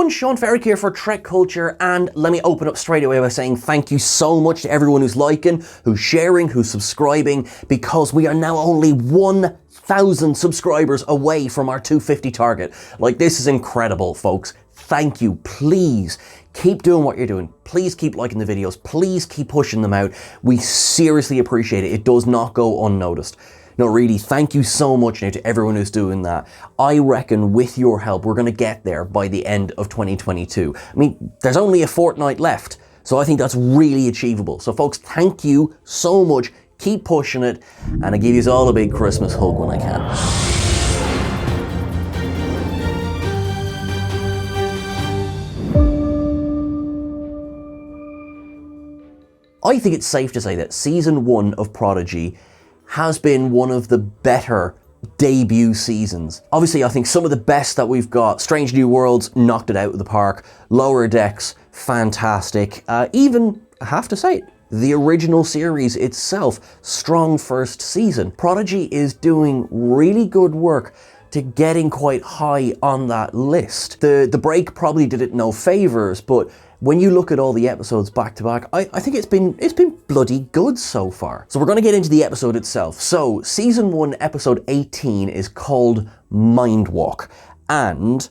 everyone, Sean Ferrick here for Trek Culture, and let me open up straight away by saying thank you so much to everyone who's liking, who's sharing, who's subscribing, because we are now only 1,000 subscribers away from our 250 target. Like, this is incredible, folks. Thank you. Please keep doing what you're doing. Please keep liking the videos. Please keep pushing them out. We seriously appreciate it. It does not go unnoticed. No, really, thank you so much now to everyone who's doing that. I reckon with your help, we're going to get there by the end of 2022. I mean, there's only a fortnight left, so I think that's really achievable. So folks, thank you so much. Keep pushing it, and I give you all a big Christmas hug when I can. I think it's safe to say that season 1 of Prodigy has been one of the better debut seasons. Obviously, I think some of the best that we've got, Strange New Worlds knocked it out of the park, Lower Decks, fantastic. Even, I have to say it, the original series itself, strong first season. Prodigy is doing really good work to getting quite high on that list. The break probably did it no favors, but when you look at all the episodes back to back, I think it's been bloody good so far. So we're going to get into the episode itself. So season 1, episode 18 is called Mindwalk, and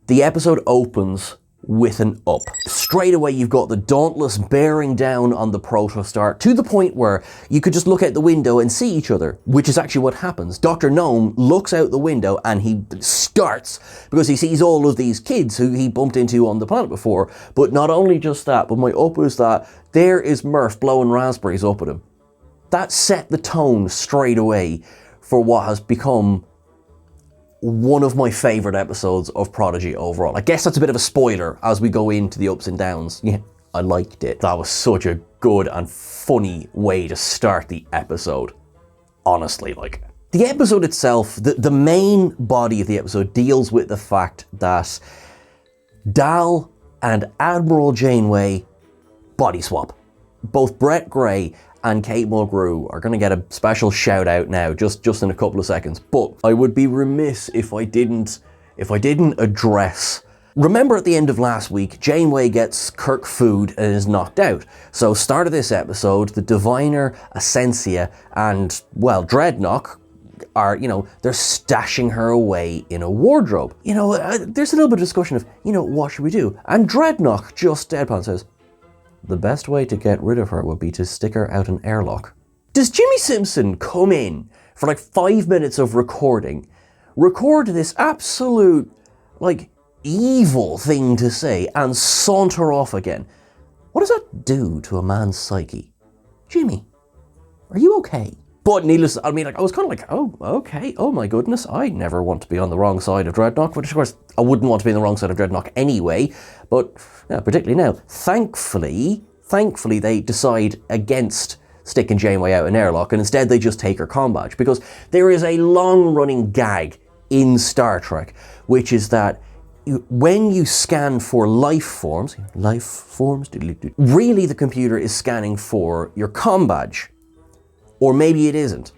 the episode opens with an up. Straight away you've got the Dauntless bearing down on the Protostar to the point where you could just look out the window and see each other, which is actually what happens. Dr. Gnome looks out the window and he starts because he sees all of these kids who he bumped into on the planet before. But not only just that, but my up is that there is Murph blowing raspberries up at him. That set the tone straight away for what has become one of my favourite episodes of Prodigy overall. I guess that's a bit of a spoiler as we go into the ups and downs. Yeah, I liked it. That was such a good and funny way to start the episode. Honestly, like, the episode itself, the main body of the episode deals with the fact that Dal and Admiral Janeway body swap. Both Brett Gray and Kate Mulgrew are going to get a special shout out now, just in a couple of seconds. But I would be remiss if I didn't address. Remember at the end of last week, Janeway gets Kirk food and is knocked out. So start of this episode, the Diviner, Essentia, and, well, Dreadnought are, they're stashing her away in a wardrobe. There's a little bit of discussion of, what should we do? And Dreadnought just deadpan says, the best way to get rid of her would be to stick her out an airlock. Does Jimmy Simpson come in for like 5 minutes of record this absolute, evil thing to say and saunter off again? What does that do to a man's psyche? Jimmy, are you okay? But needless, I was kind of like, oh, okay, oh my goodness, I never want to be on the wrong side of Dreadnought, which of course I wouldn't want to be on the wrong side of Dreadnought anyway, but yeah, particularly now. Thankfully, they decide against sticking Janeway out an airlock, and instead they just take her comm badge, because there is a long-running gag in Star Trek, which is that when you scan for life forms, really the computer is scanning for your comm badge. Or maybe it isn't.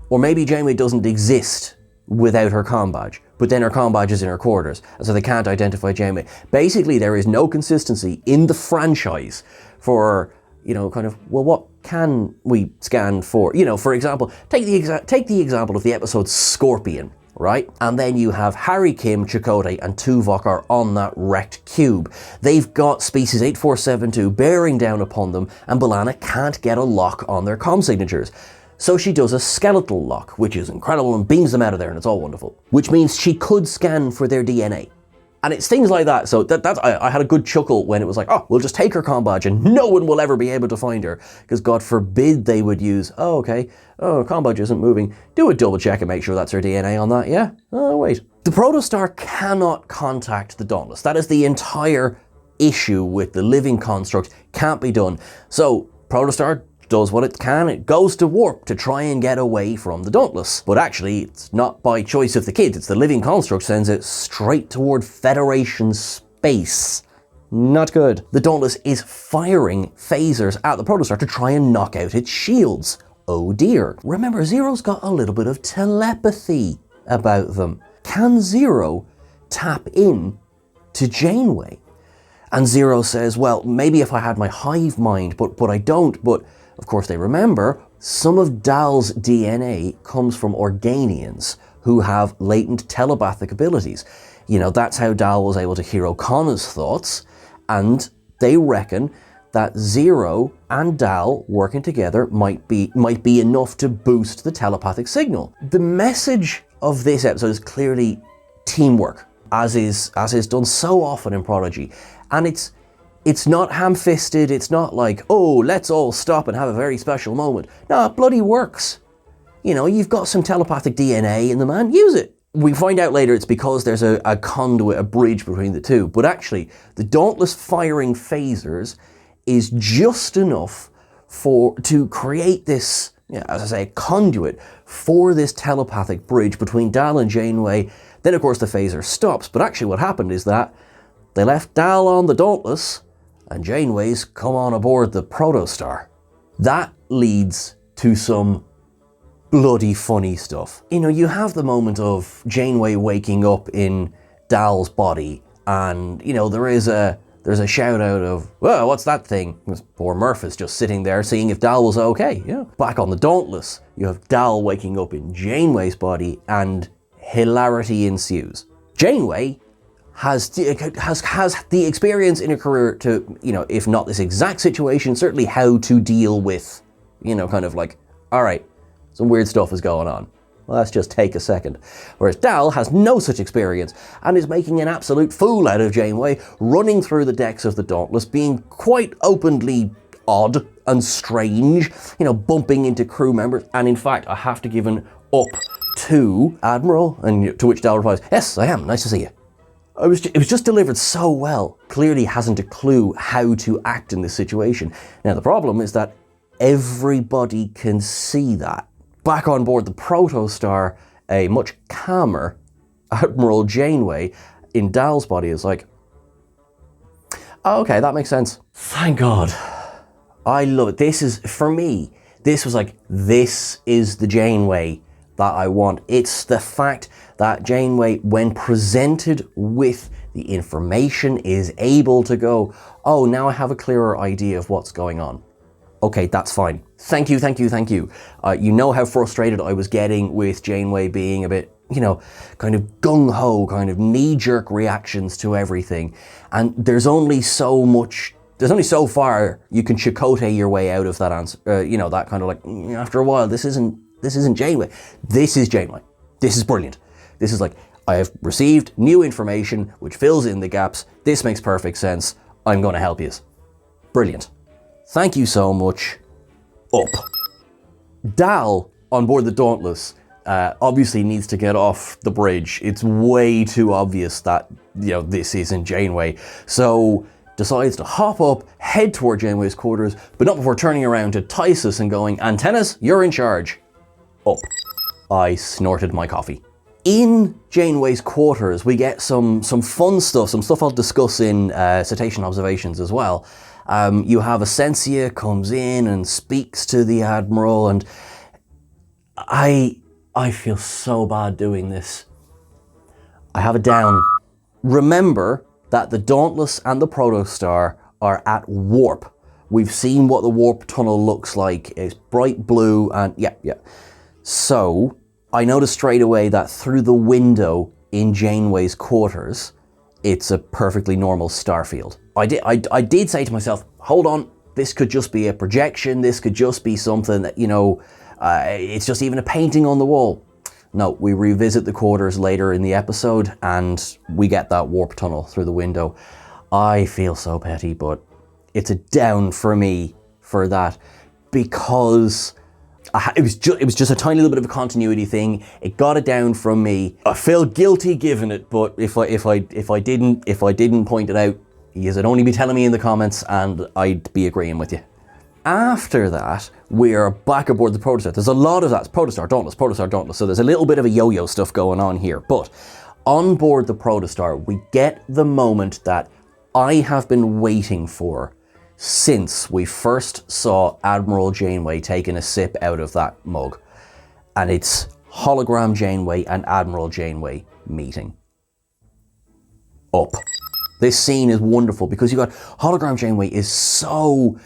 Or maybe Janeway doesn't exist without her comm badge, but then her comm badge is in her quarters, and so they can't identify Janeway. Basically, there is no consistency in the franchise for, what can we scan for? For example, take the example of the episode Scorpion, right? And then you have Harry, Kim, Chakotay, and Tuvok are on that wrecked cube. They've got species 8472 bearing down upon them, and B'Elanna can't get a lock on their comm signatures. So she does a skeletal lock, which is incredible, and beams them out of there, and it's all wonderful. Which means she could scan for their DNA. And it's things like that. So I had a good chuckle when it was like, oh, we'll just take her comm badge and no one will ever be able to find her. Because God forbid they would use, comm badge isn't moving. Do a double check and make sure that's her DNA on that, yeah? Oh, wait. The Protostar cannot contact the Dauntless. That is the entire issue with the living construct. Can't be done. So Protostar does what it can. It goes to warp to try and get away from the Dauntless. But actually, it's not by choice of the kids. It's the living construct sends it straight toward Federation space. Not good. The Dauntless is firing phasers at the Protostar to try and knock out its shields. Oh dear. Remember, Zero's got a little bit of telepathy about them. Can Zero tap in to Janeway. And Zero says, well, maybe if I had my hive mind, but I don't. But of course they remember some of Dal's DNA comes from Organians who have latent telepathic abilities. You know, that's how Dal was able to hear O'Connor's thoughts, and they reckon that Zero and Dal working together might be enough to boost the telepathic signal. The message of this episode is clearly teamwork, as is done so often in Prodigy. And it's not ham-fisted, it's not like, oh, let's all stop and have a very special moment. No, it bloody works. You know, you've got some telepathic DNA in the man, use it. We find out later it's because there's a conduit, a bridge between the two. But actually, the Dauntless firing phasers is just enough to create this, as I say, a conduit for this telepathic bridge between Dal and Janeway. Then, of course, the phaser stops. But actually what happened is that they left Dal on the Dauntless, and Janeway's come on aboard the Protostar. That leads to some bloody funny stuff. You know, you have the moment of Janeway waking up in Dal's body, and, you know, there's a shout out of, well, what's that thing? Poor Murph is just sitting there seeing if Dal was okay. Yeah. Back on the Dauntless, you have Dal waking up in Janeway's body, and hilarity ensues. Janeway has the experience in her career to, you know, if not this exact situation, certainly how to deal with, you know, kind of like, all right, some weird stuff is going on. Well, let's just take a second. Whereas Dal has no such experience and is making an absolute fool out of Janeway, running through the decks of the Dauntless, being quite openly odd and strange, you know, bumping into crew members. And in fact, I have to give an up to Admiral, and to which Dal replies, yes, I am, nice to see you. It was just delivered so well. Clearly hasn't a clue how to act in this situation. Now, the problem is that everybody can see that. Back on board the Protostar, a much calmer Admiral Janeway in Dal's body is like, oh, okay, that makes sense. Thank God. I love it. This is, for me, this was like, this is the Janeway that I want. It's the fact that Janeway, when presented with the information, is able to go, oh, now I have a clearer idea of what's going on. Okay, that's fine. Thank you, thank you, thank you. You know how frustrated I was getting with Janeway being a bit, you know, kind of gung-ho, kind of knee-jerk reactions to everything. And there's only so far you can Chakotay your way out of that answer, you know, that kind of like, after a while, this isn't Janeway. This is Janeway. This is brilliant. This is like, I have received new information which fills in the gaps. This makes perfect sense. I'm going to help you. Brilliant. Thank you so much. Up. Dal on board the Dauntless obviously needs to get off the bridge. It's way too obvious that, you know, this isn't Janeway. So decides to hop up, head toward Janeway's quarters, but not before turning around to Tysus and going, Antennas, you're in charge. Up. I snorted my coffee. In Janeway's quarters, we get some fun stuff, some stuff I'll discuss in Cetacean Observations as well. You have Essentia comes in and speaks to the Admiral, and I feel so bad doing this. I have it down. Remember that the Dauntless and the Protostar are at warp. We've seen what the warp tunnel looks like. It's bright blue and yeah. So I noticed straight away that through the window in Janeway's quarters, it's a perfectly normal star field. I did say to myself, hold on, this could just be a projection. This could just be something that, you know, it's just even a painting on the wall. No, we revisit the quarters later in the episode and we get that warp tunnel through the window. I feel so petty, but it's a down for me for that because it was just a tiny little bit of a continuity thing. It got it down from me. I feel guilty giving it, but if I didn't point it out, you'd only be telling me in the comments and I'd be agreeing with you. After that, we're back aboard the Protostar. There's a lot of that. It's Protostar, Dauntless. So there's a little bit of a yo-yo stuff going on here. But on board the Protostar, we get the moment that I have been waiting for since we first saw Admiral Janeway taking a sip out of that mug. And it's hologram Janeway and Admiral Janeway meeting. Up. This scene is wonderful because you got hologram Janeway is so,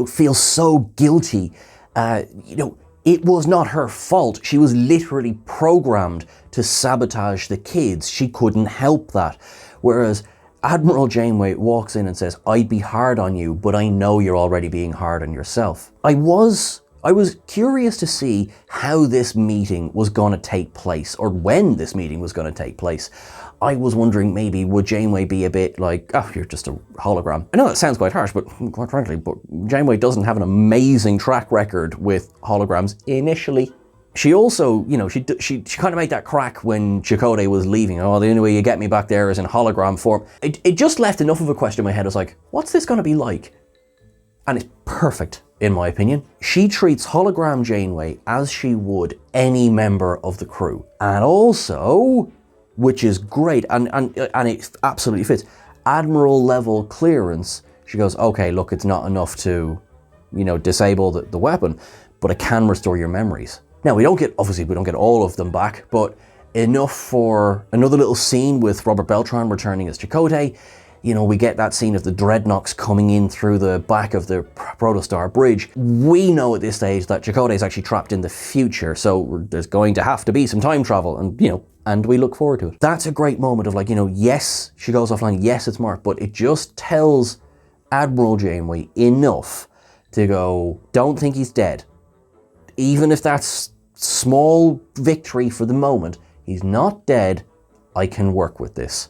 feels so guilty. It was not her fault. She was literally programmed to sabotage the kids. She couldn't help that. Whereas Admiral Janeway walks in and says, I'd be hard on you, but I know you're already being hard on yourself. I was curious to see how this meeting was going to take place, or when this meeting was going to take place. I was wondering maybe would Janeway be a bit like, oh, you're just a hologram. I know that sounds quite harsh, but quite frankly, Janeway doesn't have an amazing track record with holograms initially. She also, she kind of made that crack when Chakotay was leaving. Oh, the only way you get me back there is in hologram form. It just left enough of a question in my head. I was like, what's this going to be like? And it's perfect, in my opinion. She treats hologram Janeway as she would any member of the crew. And also, which is great, and it absolutely fits, Admiral level clearance. She goes, okay, look, it's not enough to, disable the weapon, but it can restore your memories. Now, we don't get all of them back, but enough for another little scene with Robert Beltran returning as Chakotay. We get that scene of the Dreadnoks coming in through the back of the Protostar bridge. We know at this stage that Chakotay is actually trapped in the future, so there's going to have to be some time travel, and we look forward to it. That's a great moment of yes, she goes offline, yes, it's Mark, but it just tells Admiral Janeway enough to go, don't think he's dead. Even if that's small victory for the moment, he's not dead, I can work with this.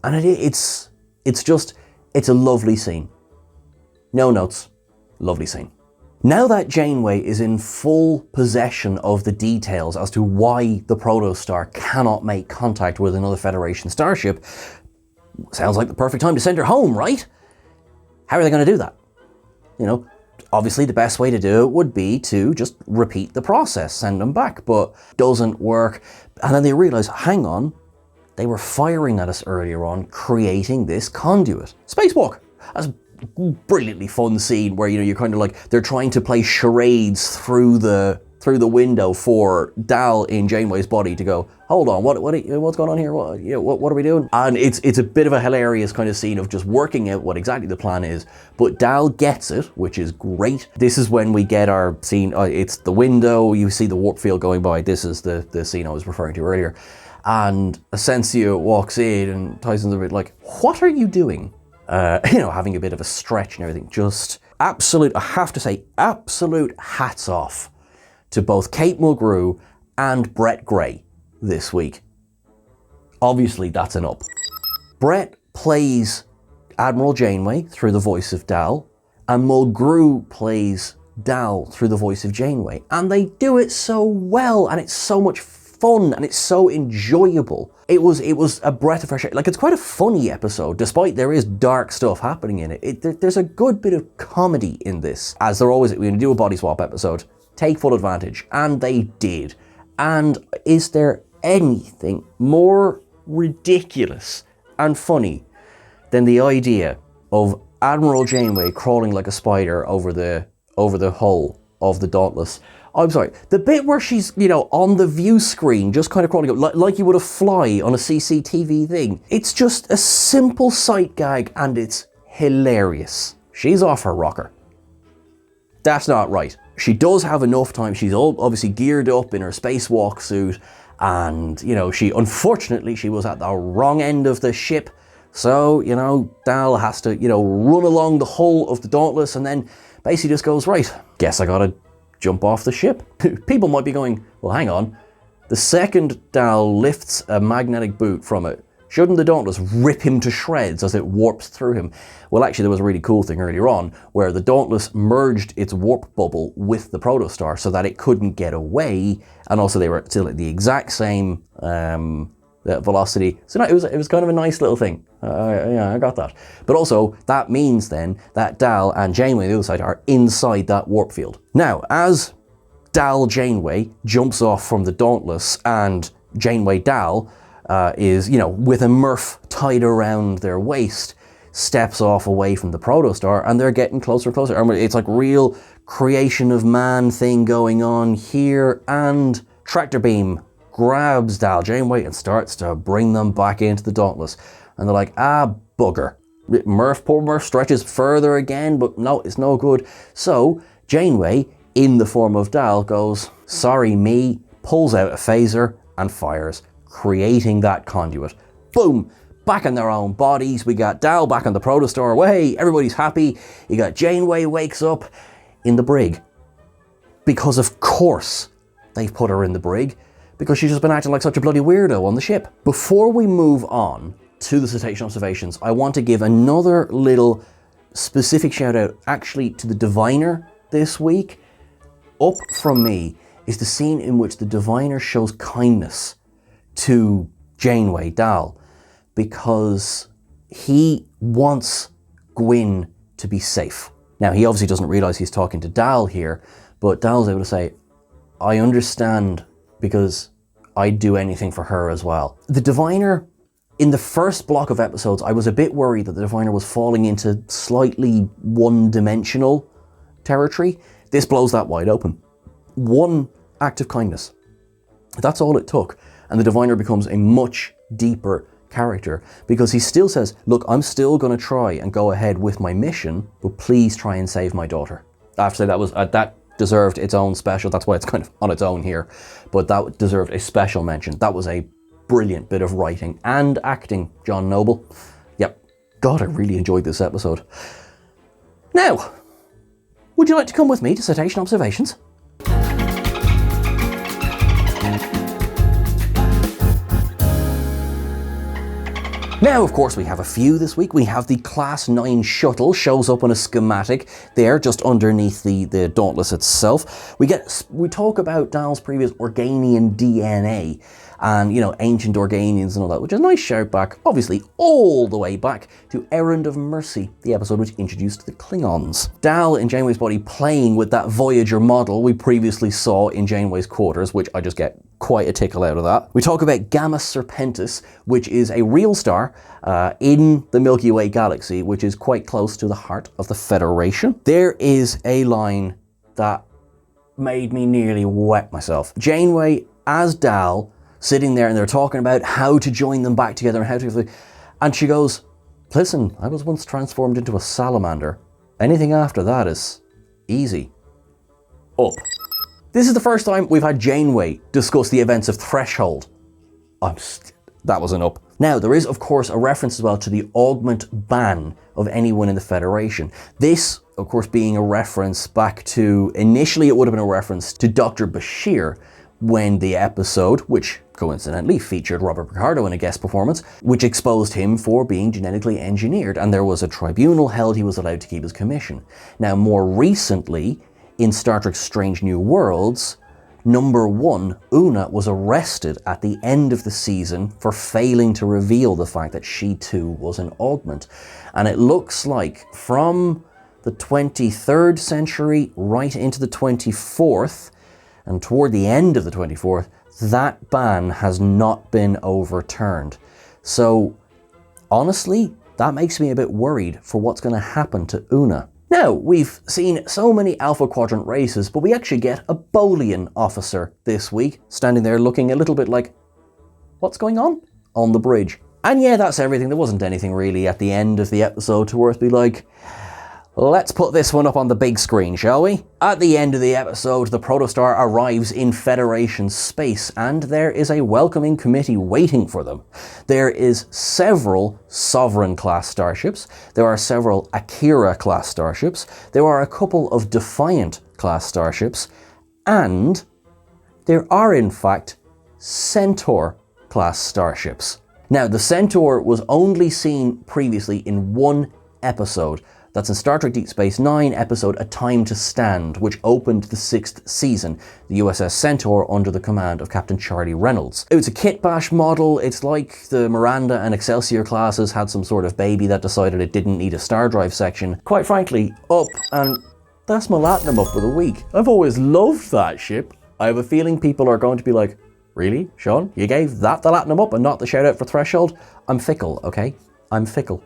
And it's a lovely scene. No notes, lovely scene. Now that Janeway is in full possession of the details as to why the Protostar cannot make contact with another Federation starship, sounds like the perfect time to send her home, right? How are they going to do that? Obviously the best way to do it would be to just repeat the process, send them back, but doesn't work. And then they realize, hang on, they were firing at us earlier on, creating this conduit. Spacewalk! That's a brilliantly fun scene where, you're kind of like, they're trying to play charades through the window for Dal in Janeway's body to go, hold on, what's going on here? What are we doing? And it's a bit of a hilarious kind of scene of just working out what exactly the plan is. But Dal gets it, which is great. This is when we get our scene. It's the window. You see the warp field going by. This is the scene I was referring to earlier. And Asensio walks in and Tyson's a bit like, what are you doing? Having a bit of a stretch and everything. Just absolute, I have to say, absolute hats off to both Kate Mulgrew and Brett Gray this week. Obviously, that's an up. Brett plays Admiral Janeway through the voice of Dal, and Mulgrew plays Dal through the voice of Janeway. And they do it so well, and it's so much fun, and it's so enjoyable. It was a breath of fresh air. It's quite a funny episode, despite there is dark stuff happening in it. There's a good bit of comedy in this, as there always, when you do a body swap episode, take full advantage, and they did. And is there anything more ridiculous and funny than the idea of Admiral Janeway crawling like a spider over the hull of the Dauntless? I'm sorry, the bit where she's, on the view screen, just kind of crawling up, like you would a fly on a CCTV thing. It's just a simple sight gag, and it's hilarious. She's off her rocker. That's not right. She does have enough time. She's obviously geared up in her spacewalk suit, and, she was at the wrong end of the ship. So, Dal has to, run along the hull of the Dauntless and then basically just goes, right, guess I gotta jump off the ship. People might be going, well, hang on. The second Dal lifts a magnetic boot from it, shouldn't the Dauntless rip him to shreds as it warps through him? Well, actually, there was a really cool thing earlier on where the Dauntless merged its warp bubble with the Protostar so that it couldn't get away, and also they were still at the exact same velocity. So no, it was kind of a nice little thing. I got that. But also, that means then that Dal and Janeway on the other side are inside that warp field. Now, as Dal Janeway jumps off from the Dauntless and Janeway Dal is, with a Murph tied around their waist, steps off away from the Protostar, and they're getting closer and closer. And it's like real creation of man thing going on here, and Tractor Beam grabs Dal Janeway and starts to bring them back into the Dauntless. And they're like, bugger. Poor Murph stretches further again, but no, it's no good. So Janeway, in the form of Dal, goes, sorry me, pulls out a phaser and fires, creating that conduit. Boom! Back in their own bodies. We got Dal back on the protostar. Way, everybody's happy. You got Janeway wakes up in the brig. Because of course they've put her in the brig, because she's just been acting like such a bloody weirdo on the ship. Before we move on to the cetacean observations, I want to give another little specific shout out actually to the diviner this week. Up from me is the scene in which the diviner shows kindness to Janeway, Dal, because he wants Gwyn to be safe. Now, he obviously doesn't realise he's talking to Dal here, but Dal's able to say, I understand because I'd do anything for her as well. The diviner, in the first block of episodes, I was a bit worried that the diviner was falling into slightly one-dimensional territory. This blows that wide open. One act of kindness. That's all it took. And the diviner becomes a much deeper character, because he still says, look, I'm still going to try and go ahead with my mission, but please try and save my daughter. I have to say that deserved its own special. That's why it's kind of on its own here, but that deserved a special mention. That was a brilliant bit of writing and acting, John Noble. Yep. God, I really enjoyed this episode. Now, would you like to come with me to Cetacean Observations? Now, of course, we have a few this week. We have the Class 9 shuttle, shows up on a schematic there, just underneath the Dauntless itself. We talk about Dal's previous Organian DNA, and, you know, ancient Organians and all that, which is a nice shout back, obviously all the way back to Errand of Mercy, the episode which introduced the Klingons. Dal in Janeway's body playing with that Voyager model we previously saw in Janeway's quarters, which I just get quite a tickle out of that. We talk about Gamma Serpentis, which is a real star in the Milky Way galaxy, which is quite close to the heart of the Federation. There is a line that made me nearly wet myself. Janeway as Dal, sitting there, and they're talking about how to join them back together and how to... And she goes, listen, I was once transformed into a salamander. Anything after that is easy. Up. This is the first time we've had Janeway discuss the events of Threshold. That was an up. Now, there is, of course, a reference as well to the augment ban of anyone in the Federation. This, of course, being a reference back to... Initially, it would have been a reference to Dr. Bashir, when the episode, which coincidentally featured Robert Picardo in a guest performance, which exposed him for being genetically engineered, and there was a tribunal held, he was allowed to keep his commission. Now, more recently, in Star Trek Strange New Worlds, Number 1, Una, was arrested at the end of the season for failing to reveal the fact that she too was an augment. And it looks like from the 23rd century right into the 24th, and toward the end of the 24th, that ban has not been overturned. So, honestly, that makes me a bit worried for what's going to happen to Una. Now, we've seen so many Alpha Quadrant races, but we actually get a Bolian officer this week, standing there looking a little bit like, what's going on the bridge? And yeah, that's everything. There wasn't anything really at the end of the episode to worth be like, let's put this one up on the big screen, shall we? At the end of the episode, the protostar arrives in Federation space, and there is a welcoming committee waiting for them. There is several Sovereign-class starships, there are several Akira-class starships, there are a couple of Defiant-class starships, and there are, in fact, Centaur-class starships. Now, the Centaur was only seen previously in one episode. That's in Star Trek Deep Space Nine episode A Time to Stand, which opened the 6th season, the USS Centaur under the command of Captain Charlie Reynolds. It was a kit bash model. It's like the Miranda and Excelsior classes had some sort of baby that decided it didn't need a star drive section. Quite frankly, up, and that's my Latinum up for the week. I've always loved that ship. I have a feeling people are going to be like, really, Sean? You gave that the Latinum up and not the shout out for Threshold? I'm fickle, okay? I'm fickle.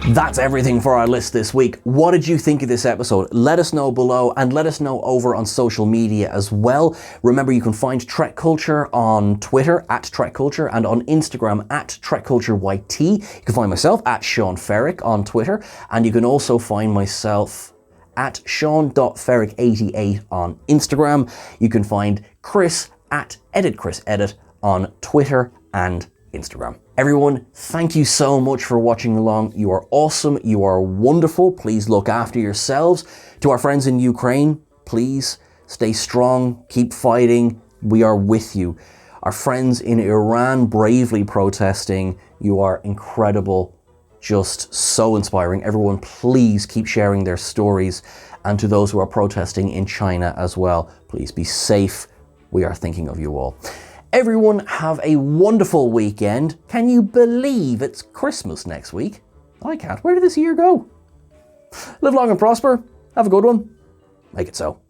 That's everything for our list this week. What did you think of this episode? Let us know below, and let us know over on social media as well. Remember, you can find Trek Culture on Twitter at Trek Culture and on Instagram at Trek Culture YT. You can find myself at Sean Ferrick on Twitter, and you can also find myself at Sean.Ferrick88 on Instagram. You can find Chris at EditChrisEdit on Twitter and Instagram. Everyone, thank you so much for watching along. You are awesome. You are wonderful. Please look after yourselves. To our friends in Ukraine, please stay strong. Keep fighting. We are with you. Our friends in Iran bravely protesting. You are incredible. Just so inspiring. Everyone, please keep sharing their stories. And to those who are protesting in China as well, please be safe. We are thinking of you all. Everyone, have a wonderful weekend. Can you believe it's Christmas next week? I can't. Where did this year go? Live long and prosper. Have a good one. Make it so.